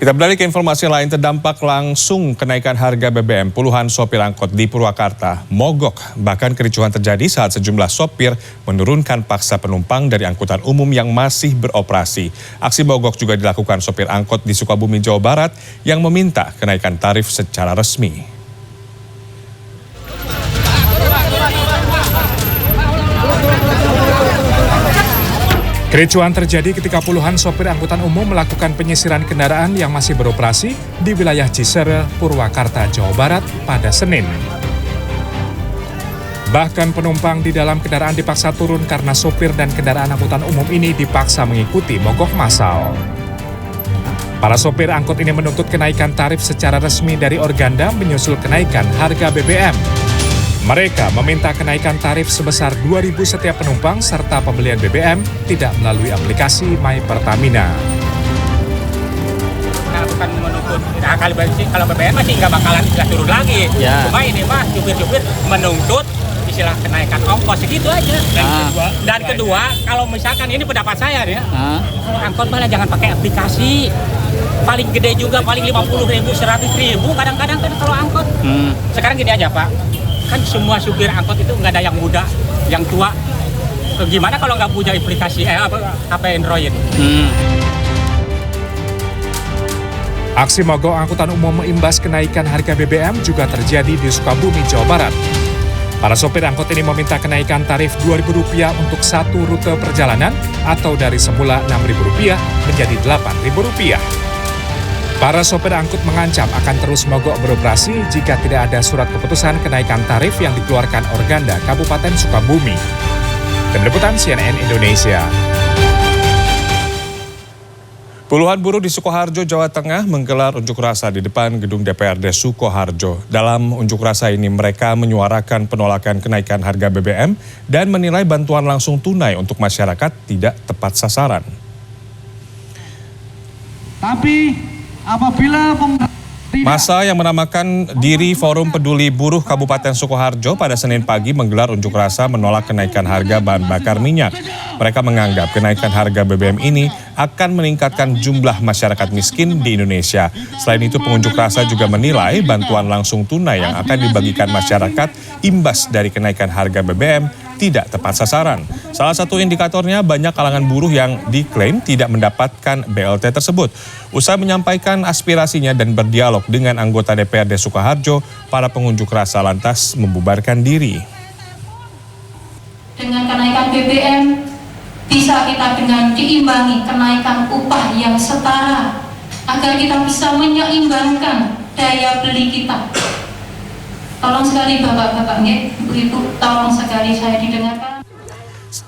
Kita beralih ke informasi lain, terdampak langsung kenaikan harga BBM. Puluhan sopir angkot di Purwakarta mogok. Bahkan kericuhan terjadi saat sejumlah sopir menurunkan paksa penumpang dari angkutan umum yang masih beroperasi. Aksi mogok juga dilakukan sopir angkot di Sukabumi, Jawa Barat yang meminta kenaikan tarif secara resmi. Kericuhan terjadi ketika puluhan sopir angkutan umum melakukan penyisiran kendaraan yang masih beroperasi di wilayah Cisere, Purwakarta, Jawa Barat pada Senin. Bahkan penumpang di dalam kendaraan dipaksa turun karena sopir dan kendaraan angkutan umum ini dipaksa mengikuti mogok massal. Para sopir angkut ini menuntut kenaikan tarif secara resmi dari Organda menyusul kenaikan harga BBM. Mereka meminta kenaikan tarif sebesar 2.000 setiap penumpang serta pembelian BBM tidak melalui aplikasi My Pertamina. Nah, bukan menuntut, nah, kalau BBM masih nggak bakalan istilah turun lagi. Ya. Cuma ini mah supir-supir menuntut istilah kenaikan ongkos segitu aja. Dan kedua, kalau misalkan ini pendapat saya ya, kalau angkot malah jangan pakai aplikasi. Paling gede juga paling 50.000, 100.000 kadang-kadang kan kalau angkot. Sekarang gini aja Pak. Kan semua supir angkot itu nggak ada yang muda, yang tua. Gimana kalau nggak punya aplikasi HP Android? Aksi mogok angkutan umum mengimbas kenaikan harga BBM juga terjadi di Sukabumi, Jawa Barat. Para sopir angkot ini meminta kenaikan tarif Rp2.000 untuk satu rute perjalanan atau dari semula Rp6.000 menjadi Rp8.000. Para sopir angkut mengancam akan terus mogok beroperasi jika tidak ada surat keputusan kenaikan tarif yang dikeluarkan Organda Kabupaten Sukabumi. Tim Liputan CNN Indonesia. Puluhan buruh di Sukoharjo, Jawa Tengah menggelar unjuk rasa di depan gedung DPRD Sukoharjo. Dalam unjuk rasa ini mereka menyuarakan penolakan kenaikan harga BBM dan menilai bantuan langsung tunai untuk masyarakat tidak tepat sasaran. Masa yang menamakan diri Forum Peduli Buruh Kabupaten Sukoharjo pada Senin pagi menggelar unjuk rasa menolak kenaikan harga bahan bakar minyak. Mereka menganggap kenaikan harga BBM ini akan meningkatkan jumlah masyarakat miskin di Indonesia. Selain itu, pengunjuk rasa juga menilai bantuan langsung tunai yang akan dibagikan masyarakat imbas dari kenaikan harga BBM tidak tepat sasaran. Salah satu indikatornya banyak kalangan buruh yang diklaim tidak mendapatkan BLT tersebut. Usai menyampaikan aspirasinya dan berdialog dengan anggota DPRD Sukoharjo, para pengunjuk rasa lantas membubarkan diri. Dengan kenaikan BBM, bisa kita dengan diimbangi kenaikan upah yang setara, agar kita bisa menyeimbangkan daya beli kita. Tolong sekali Bapak-Bapak, Ibu-Ibu, tolong sekali saya didengarkan.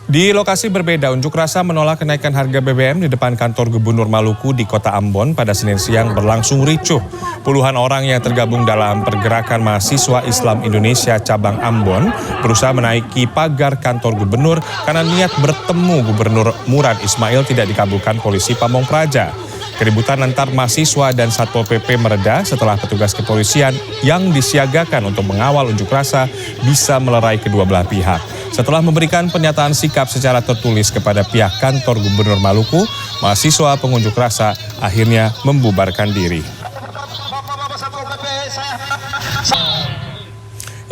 Di lokasi berbeda, unjuk rasa menolak kenaikan harga BBM di depan kantor Gubernur Maluku di Kota Ambon pada Senin siang berlangsung ricuh. Puluhan orang yang tergabung dalam pergerakan mahasiswa Islam Indonesia cabang Ambon berusaha menaiki pagar kantor gubernur karena niat bertemu Gubernur Murad Ismail tidak dikabulkan polisi Pamong Praja. Keributan antar mahasiswa dan Satpol PP mereda setelah petugas kepolisian yang disiagakan untuk mengawal unjuk rasa bisa melerai kedua belah pihak. Setelah memberikan pernyataan sikap secara tertulis kepada pihak kantor Gubernur Maluku, mahasiswa pengunjuk rasa akhirnya membubarkan diri.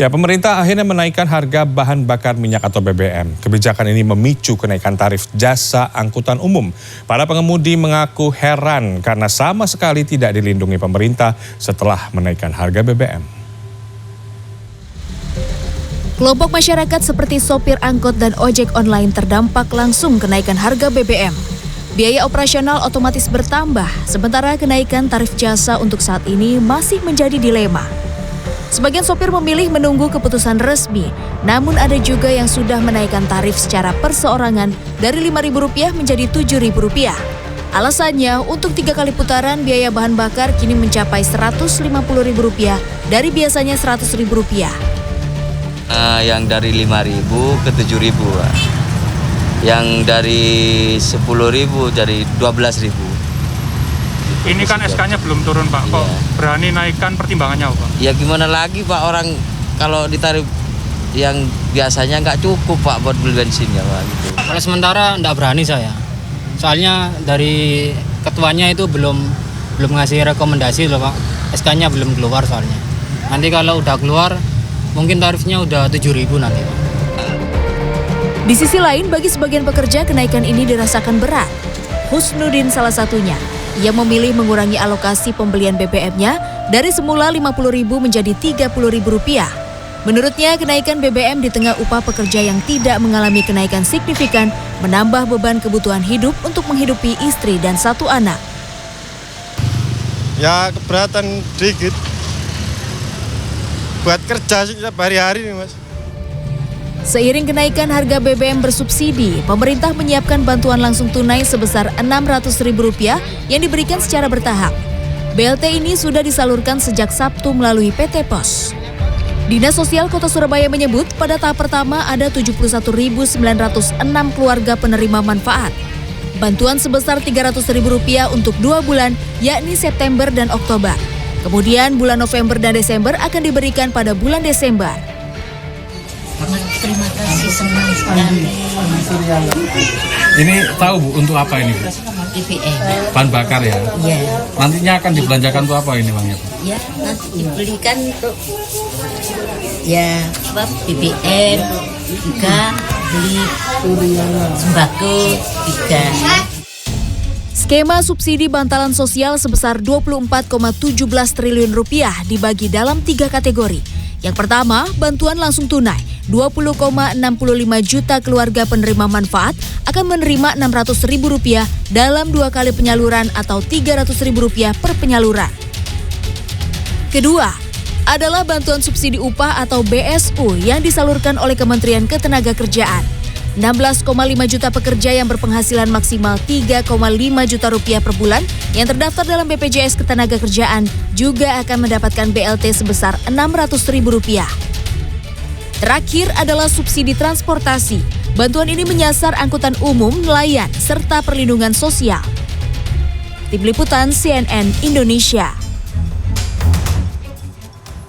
Ya, pemerintah akhirnya menaikkan harga bahan bakar minyak atau BBM. Kebijakan ini memicu kenaikan tarif jasa angkutan umum. Para pengemudi mengaku heran karena sama sekali tidak dilindungi pemerintah setelah menaikkan harga BBM. Kelompok masyarakat seperti sopir angkot dan ojek online terdampak langsung kenaikan harga BBM. Biaya operasional otomatis bertambah, sementara kenaikan tarif jasa untuk saat ini masih menjadi dilema. Sebagian sopir memilih menunggu keputusan resmi, namun ada juga yang sudah menaikkan tarif secara perseorangan dari Rp5.000 menjadi Rp7.000. Alasannya, untuk 3 kali putaran biaya bahan bakar kini mencapai Rp150.000 dari biasanya Rp100.000. Yang dari 5.000 ke 7.000, yang dari 10.000 jadi 12.000. Ini kan SK-nya belum turun Pak, kok berani naikkan pertimbangannya Pak? Ya gimana lagi Pak, orang kalau ditarik yang biasanya nggak cukup Pak buat beli bensinnya Pak. Gitu. Kalau sementara nggak berani saya, soalnya dari ketuanya itu belum belum ngasih rekomendasi loh Pak. SK-nya belum keluar soalnya. Nanti kalau udah keluar, mungkin tarifnya udah 7.000 nanti Pak. Di sisi lain, bagi sebagian pekerja kenaikan ini dirasakan berat. Husnudin salah satunya. Ia memilih mengurangi alokasi pembelian BBM-nya dari semula Rp50.000 menjadi Rp30.000. Menurutnya, kenaikan BBM di tengah upah pekerja yang tidak mengalami kenaikan signifikan menambah beban kebutuhan hidup untuk menghidupi istri dan 1 anak. Ya keberatan dikit. Buat kerja sih tiap hari-hari nih Mas. Seiring kenaikan harga BBM bersubsidi, pemerintah menyiapkan bantuan langsung tunai sebesar Rp600.000 yang diberikan secara bertahap. BLT ini sudah disalurkan sejak Sabtu melalui PT Pos. Dinas Sosial Kota Surabaya menyebut pada tahap pertama ada 71.906 keluarga penerima manfaat. Bantuan sebesar Rp300.000 untuk 2 bulan, yakni September dan Oktober. Kemudian bulan November dan Desember akan diberikan pada bulan Desember. Terima kasih, senang sekali. Ini tahu Bu untuk apa ini Bu? BBM. Bahan bakar ya? Iya. Nantinya akan dibelanjakan untuk apa ini Bang? Ya, nanti dibelikan untuk ya BBM, juga beli sembako juga. Skema subsidi bantalan sosial sebesar Rp24,17 triliun dibagi dalam 3 kategori. Yang pertama, bantuan langsung tunai. 20,65 juta keluarga penerima manfaat akan menerima Rp600.000 dalam 2 kali penyaluran atau Rp300.000 per penyaluran. Kedua, adalah bantuan subsidi upah atau BSU yang disalurkan oleh Kementerian Ketenagakerjaan. 16,5 juta pekerja yang berpenghasilan maksimal Rp3,5 juta per bulan yang terdaftar dalam BPJS Ketenagakerjaan juga akan mendapatkan BLT sebesar Rp600.000. Terakhir adalah subsidi transportasi. Bantuan ini menyasar angkutan umum, nelayan, serta perlindungan sosial. Tim Liputan CNN Indonesia.